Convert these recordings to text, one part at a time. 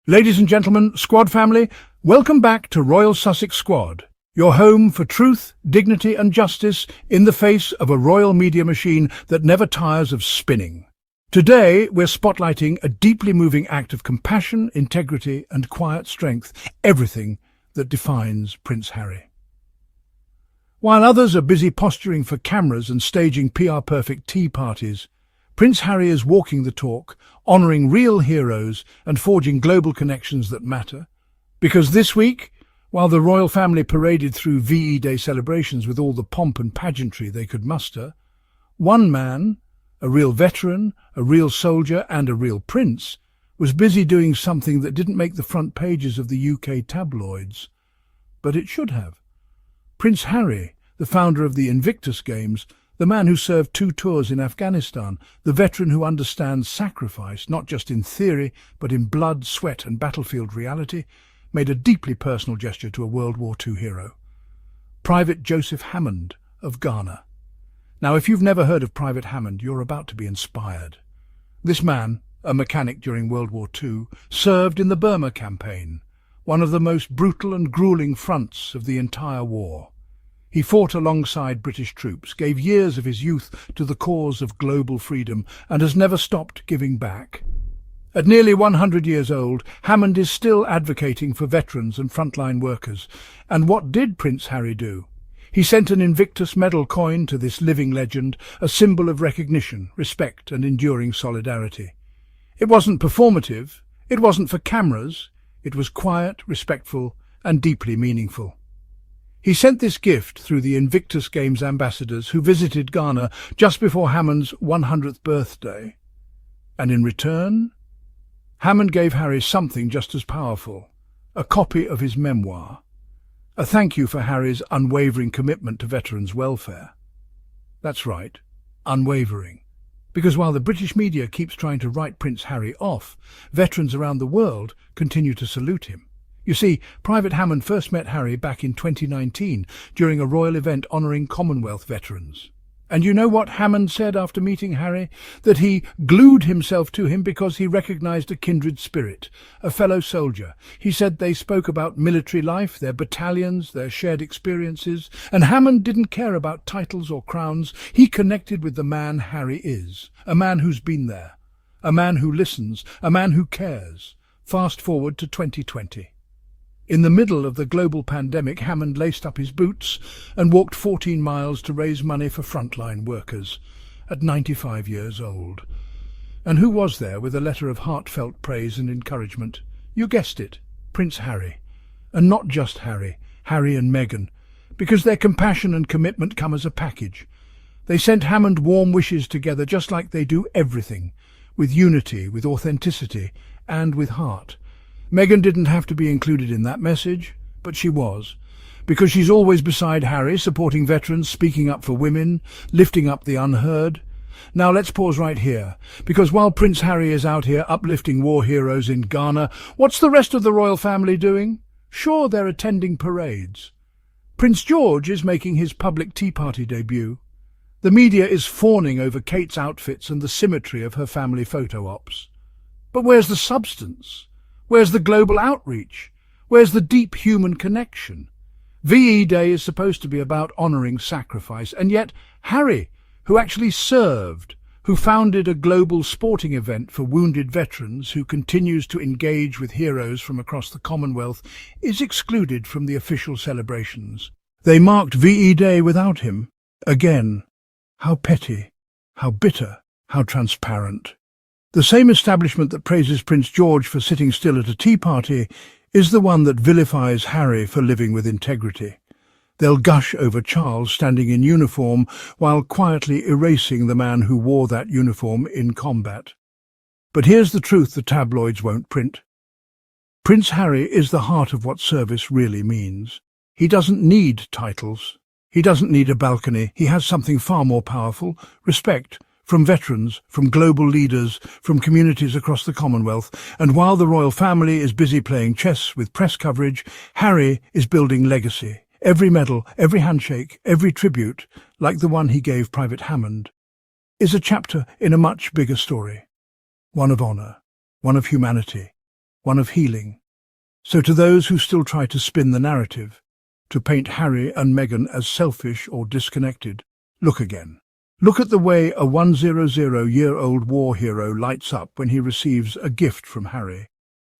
Ladies and gentlemen, Squad family, welcome back to Royal Sussex Squad, your home for truth, dignity and justice in the face of a royal media machine that never tires of spinning. Today, we're spotlighting a deeply moving act of compassion, integrity and quiet strength, everything that defines Prince Harry. While others are busy posturing for cameras and staging PR-perfect tea parties, Prince Harry is walking the talk, honouring real heroes and forging global connections that matter. Because this week, while the royal family paraded through WWII Day celebrations with all the pomp and pageantry they could muster, one man, a real veteran, a real soldier and a real prince, was busy doing something that didn't make the front pages of the UK tabloids. But it should have. Prince Harry, the founder of the Invictus Games, the man who served 2 tours in Afghanistan, the veteran who understands sacrifice, not just in theory, but in blood, sweat and battlefield reality, made a deeply personal gesture to a World War II hero. Private Joseph Hammond of Ghana. Now, if you've never heard of Private Hammond, you're about to be inspired. This man, a mechanic during World War II, served in the Burma campaign, one of the most brutal and grueling fronts of the entire war. He fought alongside British troops, gave years of his youth to the cause of global freedom, and has never stopped giving back. At nearly 100 years old, Hammond is still advocating for veterans and frontline workers. And what did Prince Harry do? He sent an Invictus medal coin to this living legend, a symbol of recognition, respect and enduring solidarity. It wasn't performative, it wasn't for cameras, it was quiet, respectful and deeply meaningful. He sent this gift through the Invictus Games ambassadors who visited Ghana just before Hammond's 100th birthday. And in return, Hammond gave Harry something just as powerful, a copy of his memoir, a thank you for Harry's unwavering commitment to veterans' welfare. That's right, unwavering. Because while the British media keeps trying to write Prince Harry off, veterans around the world continue to salute him. You see, Private Hammond first met Harry back in 2019 during a royal event honouring Commonwealth veterans. And you know what Hammond said after meeting Harry? That he glued himself to him because he recognised a kindred spirit, a fellow soldier. He said they spoke about military life, their battalions, their shared experiences, and Hammond didn't care about titles or crowns. He connected with the man Harry is, a man who's been there, a man who listens, a man who cares. Fast forward to 2020. In the middle of the global pandemic, Hammond laced up his boots and walked 14 miles to raise money for frontline workers, at 95 years old. And who was there with a letter of heartfelt praise and encouragement? You guessed it, Prince Harry. And not just Harry, Harry and Meghan, because their compassion and commitment come as a package. They sent Hammond warm wishes together just like they do everything, with unity, with authenticity, and with heart. Meghan didn't have to be included in that message, but she was, because she's always beside Harry, supporting veterans, speaking up for women, lifting up the unheard. Now let's pause right here, because while Prince Harry is out here uplifting war heroes in Ghana, what's the rest of the royal family doing? Sure, they're attending parades. Prince George is making his public tea party debut. The media is fawning over Kate's outfits and the symmetry of her family photo ops. But where's the substance? Where's the global outreach? Where's the deep human connection? WWII Day is supposed to be about honouring sacrifice, and yet Harry, who actually served, who founded a global sporting event for wounded veterans, who continues to engage with heroes from across the Commonwealth, is excluded from the official celebrations. They marked WWII Day without him. Again, how petty, how bitter, how transparent. The same establishment that praises Prince George for sitting still at a tea party is the one that vilifies Harry for living with integrity. They'll gush over Charles standing in uniform while quietly erasing the man who wore that uniform in combat. But here's the truth the tabloids won't print. Prince Harry is the heart of what service really means. He doesn't need titles. He doesn't need a balcony. He has something far more powerful: respect. From veterans, from global leaders, from communities across the Commonwealth. And while the royal family is busy playing chess with press coverage, Harry is building legacy. Every medal, every handshake, every tribute, like the one he gave Private Hammond, is a chapter in a much bigger story. One of honour, one of humanity, one of healing. So to those who still try to spin the narrative, to paint Harry and Meghan as selfish or disconnected, look again. Look at the way a 100-year-old war hero lights up when he receives a gift from Harry.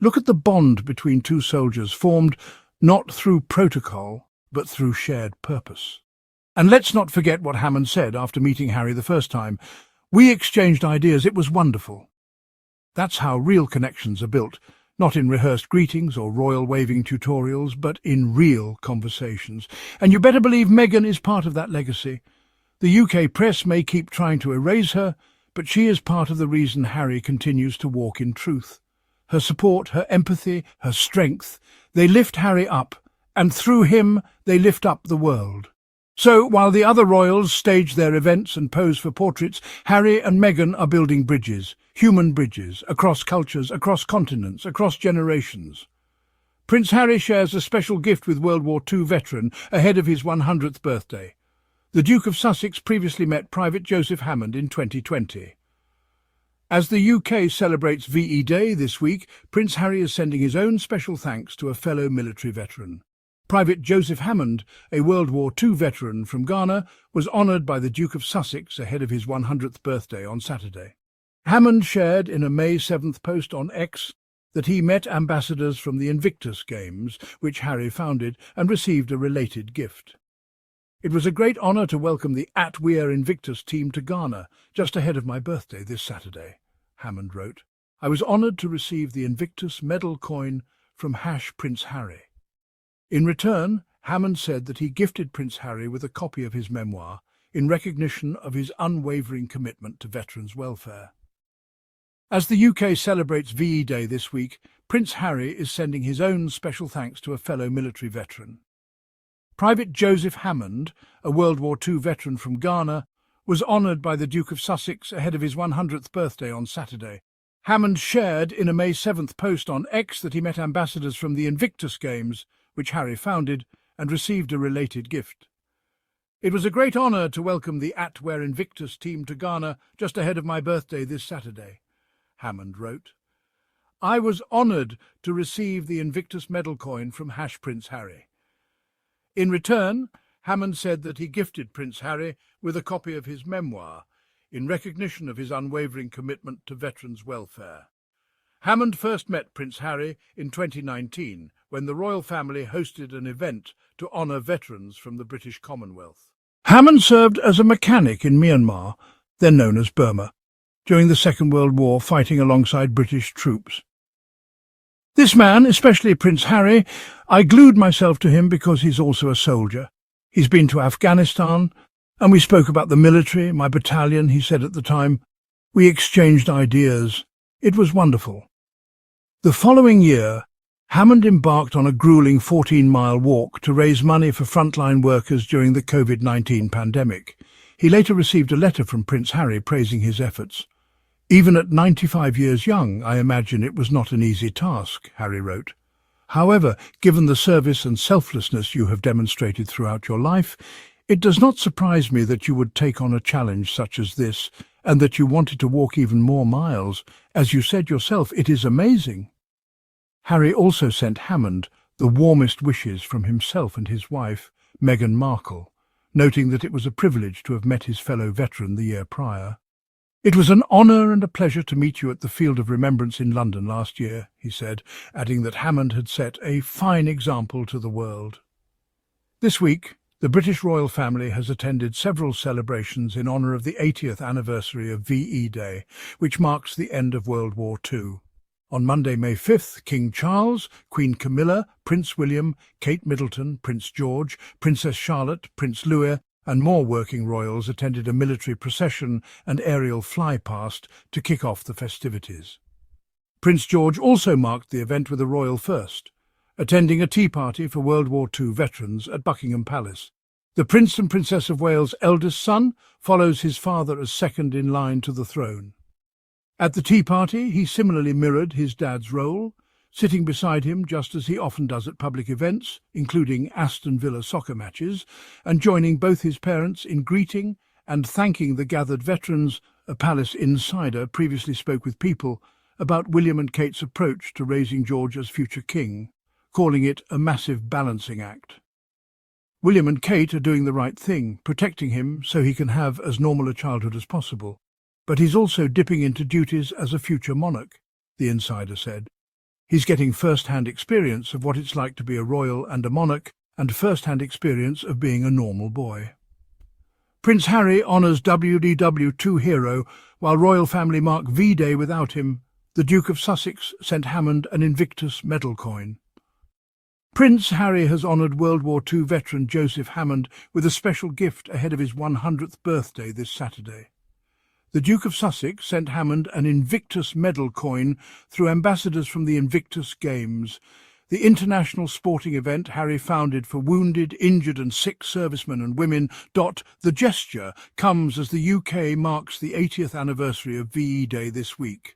Look at the bond between two soldiers formed not through protocol, but through shared purpose. And let's not forget what Hammond said after meeting Harry the first time. We exchanged ideas, it was wonderful. That's how real connections are built, not in rehearsed greetings or royal waving tutorials, but in real conversations. And you better believe Meghan is part of that legacy. The UK press may keep trying to erase her, but she is part of the reason Harry continues to walk in truth. Her support, her empathy, her strength, they lift Harry up, and through him they lift up the world. So, while the other royals stage their events and pose for portraits, Harry and Meghan are building bridges, human bridges, across cultures, across continents, across generations. Prince Harry shares a special gift with World War II veteran ahead of his 100th birthday. The Duke of Sussex previously met Private Joseph Hammond in 2020. As the UK celebrates VE Day this week, Prince Harry is sending his own special thanks to a fellow military veteran. Private Joseph Hammond, a World War II veteran from Ghana, was honoured by the Duke of Sussex ahead of his 100th birthday on Saturday. Hammond shared in a May 7th post on X that he met ambassadors from the Invictus Games, which Harry founded, and received a related gift. It was a great honour to welcome the WWII Invictus team to Ghana, just ahead of my birthday this Saturday, Hammond wrote. I was honoured to receive the Invictus medal coin from Prince Harry. In return, Hammond said that he gifted Prince Harry with a copy of his memoir in recognition of his unwavering commitment to veterans' welfare. As the UK celebrates VE Day this week, Prince Harry is sending his own special thanks to a fellow military veteran. Private Joseph Hammond, a World War II veteran from Ghana, was honoured by the Duke of Sussex ahead of his 100th birthday on Saturday. Hammond shared in a May 7th post on X that he met ambassadors from the Invictus Games, which Harry founded, and received a related gift. It was a great honour to welcome the WWII Invictus team to Ghana just ahead of my birthday this Saturday, Hammond wrote. I was honoured to receive the Invictus medal coin from Prince Harry. In return, Hammond said that he gifted Prince Harry with a copy of his memoir in recognition of his unwavering commitment to veterans' welfare. Hammond first met Prince Harry in 2019 when the royal family hosted an event to honour veterans from the British Commonwealth. Hammond served as a mechanic in Myanmar, then known as Burma, during the Second World War, fighting alongside British troops. This man, especially Prince Harry, I glued myself to him because he's also a soldier. He's been to Afghanistan, and we spoke about the military, my battalion, he said at the time. We exchanged ideas. It was wonderful. The following year, Hammond embarked on a grueling 14-mile walk to raise money for frontline workers during the COVID-19 pandemic. He later received a letter from Prince Harry praising his efforts. Even at 95 years young, I imagine it was not an easy task, Harry wrote. However, given the service and selflessness you have demonstrated throughout your life, it does not surprise me that you would take on a challenge such as this, and that you wanted to walk even more miles. As you said yourself, it is amazing. Harry also sent Hammond the warmest wishes from himself and his wife, Meghan Markle, noting that it was a privilege to have met his fellow veteran the year prior. It was an honour and a pleasure to meet you at the Field of Remembrance in London last year, he said, adding that Hammond had set a fine example to the world. This week, the British royal family has attended several celebrations in honour of the 80th anniversary of VE Day, which marks the end of World War II. On Monday, May 5th, King Charles, Queen Camilla, Prince William, Kate Middleton, Prince George, Princess Charlotte, Prince Louis, and more working royals attended a military procession and aerial flypast to kick off the festivities. Prince George also marked the event with a royal first, attending a tea party for World War II veterans at Buckingham Palace. The Prince and Princess of Wales' eldest son follows his father as second in line to the throne. At the tea party, he similarly mirrored his dad's role, sitting beside him just as he often does at public events, including Aston Villa soccer matches, and joining both his parents in greeting and thanking the gathered veterans. A palace insider previously spoke with People about William and Kate's approach to raising George as future king, calling it a massive balancing act. William and Kate are doing the right thing, protecting him so he can have as normal a childhood as possible. But he's also dipping into duties as a future monarch, the insider said. He's getting first-hand experience of what it's like to be a royal and a monarch, and first-hand experience of being a normal boy. Prince Harry honours WWII hero, while royal family mark V-Day without him. The Duke of Sussex sent Hammond an Invictus medal coin. Prince Harry has honoured World War II veteran Joseph Hammond with a special gift ahead of his 100th birthday this Saturday. The Duke of Sussex sent Hammond an Invictus medal coin through ambassadors from the Invictus Games, the international sporting event Harry founded for wounded, injured and sick servicemen and women. The gesture comes as the UK marks the 80th anniversary of VE Day this week.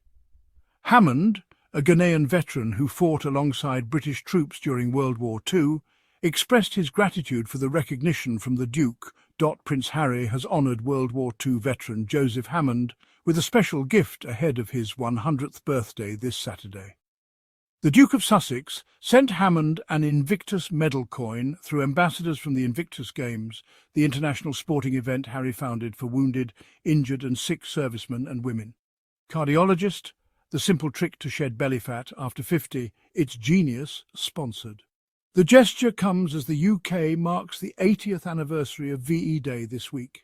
Hammond, a Ghanaian veteran who fought alongside British troops during World War II, expressed his gratitude for the recognition from the Duke. Prince Harry has honoured World War II veteran Joseph Hammond with a special gift ahead of his 100th birthday this Saturday. The Duke of Sussex sent Hammond an Invictus medal coin through ambassadors from the Invictus Games, the international sporting event Harry founded for wounded, injured and sick servicemen and women. Cardiologist, the simple trick to shed belly fat after 50, it's genius, sponsored. The gesture comes as the UK marks the 80th anniversary of VE Day this week.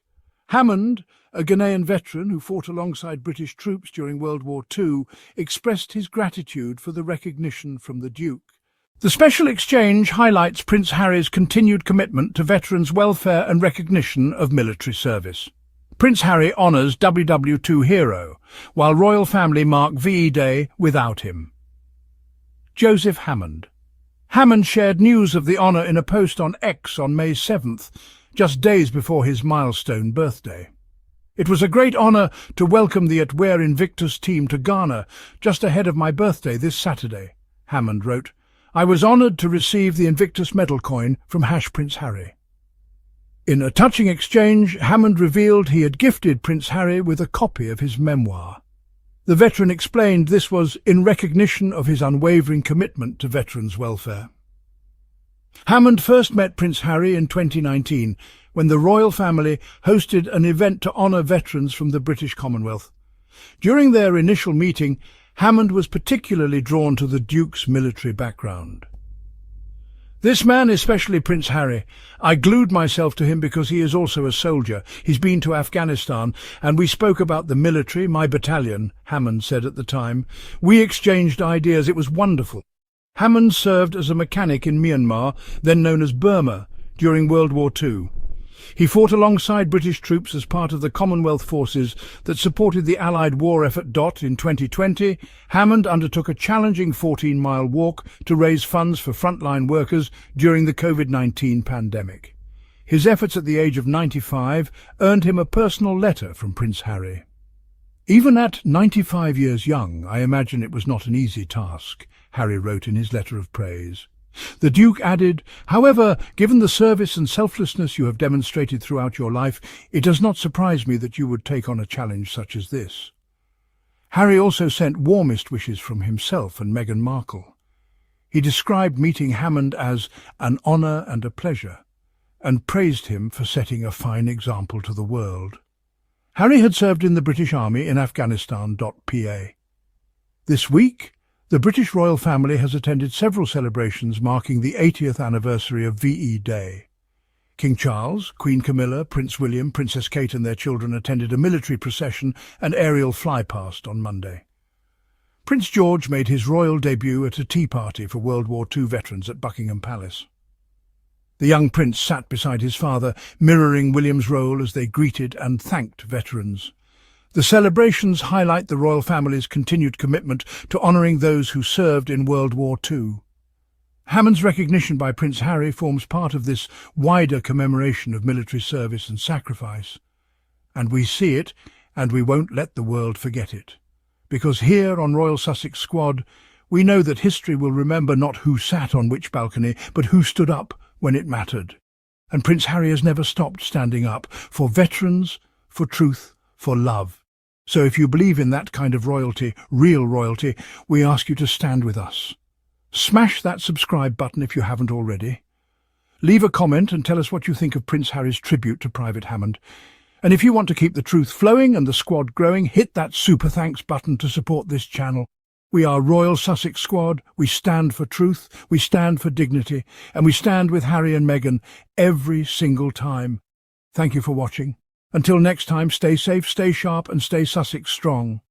Hammond, a Ghanaian veteran who fought alongside British troops during World War II, expressed his gratitude for the recognition from the Duke. The special exchange highlights Prince Harry's continued commitment to veterans' welfare and recognition of military service. Prince Harry honours WWII hero, while royal family mark VE Day without him. Joseph Hammond. Hammond shared news of the honour in a post on X on May 7th, just days before his milestone birthday. It was a great honour to welcome the WWII Invictus team to Ghana just ahead of my birthday this Saturday, Hammond wrote. I was honoured to receive the Invictus medal coin from Prince Harry. In a touching exchange, Hammond revealed he had gifted Prince Harry with a copy of his memoir. The veteran explained this was in recognition of his unwavering commitment to veterans' welfare. Hammond first met Prince Harry in 2019 when the royal family hosted an event to honour veterans from the British Commonwealth. During their initial meeting, Hammond was particularly drawn to the Duke's military background. This man, especially Prince Harry, I glued myself to him because he is also a soldier. He's been to Afghanistan, and we spoke about the military, my battalion, Hammond said at the time. We exchanged ideas. It was wonderful. Hammond served as a mechanic in Myanmar, then known as Burma, during World War II. He fought alongside British troops as part of the Commonwealth forces that supported the Allied war effort. In 2020, Hammond undertook a challenging 14-mile walk to raise funds for frontline workers during the COVID-19 pandemic. His efforts at the age of 95 earned him a personal letter from Prince Harry. Even at 95 years young, I imagine it was not an easy task, Harry wrote in his letter of praise. The Duke added, however, given the service and selflessness you have demonstrated throughout your life, it does not surprise me that you would take on a challenge such as this. Harry also sent warmest wishes from himself and Meghan Markle. He described meeting Hammond as an honour and a pleasure, and praised him for setting a fine example to the world. Harry had served in the British Army in Afghanistan. PA. This week, the British royal family has attended several celebrations marking the 80th anniversary of VE Day. King Charles, Queen Camilla, Prince William, Princess Kate and their children attended a military procession and aerial flypast on Monday. Prince George made his royal debut at a tea party for World War II veterans at Buckingham Palace. The young prince sat beside his father, mirroring William's role as they greeted and thanked veterans. The celebrations highlight the royal family's continued commitment to honouring those who served in World War II. Hammond's recognition by Prince Harry forms part of this wider commemoration of military service and sacrifice. And we see it, and we won't let the world forget it. Because here on Royal Sussex Squad, we know that history will remember not who sat on which balcony, but who stood up when it mattered. And Prince Harry has never stopped standing up for veterans, for truth, for love. So if you believe in that kind of royalty, real royalty, we ask you to stand with us. Smash that subscribe button if you haven't already. Leave a comment and tell us what you think of Prince Harry's tribute to Private Hammond. And if you want to keep the truth flowing and the squad growing, hit that super thanks button to support this channel. We are Royal Sussex Squad. We stand for truth, we stand for dignity, and we stand with Harry and Meghan every single time. Thank you for watching. Until next time, stay safe, stay sharp, and stay Sussex strong.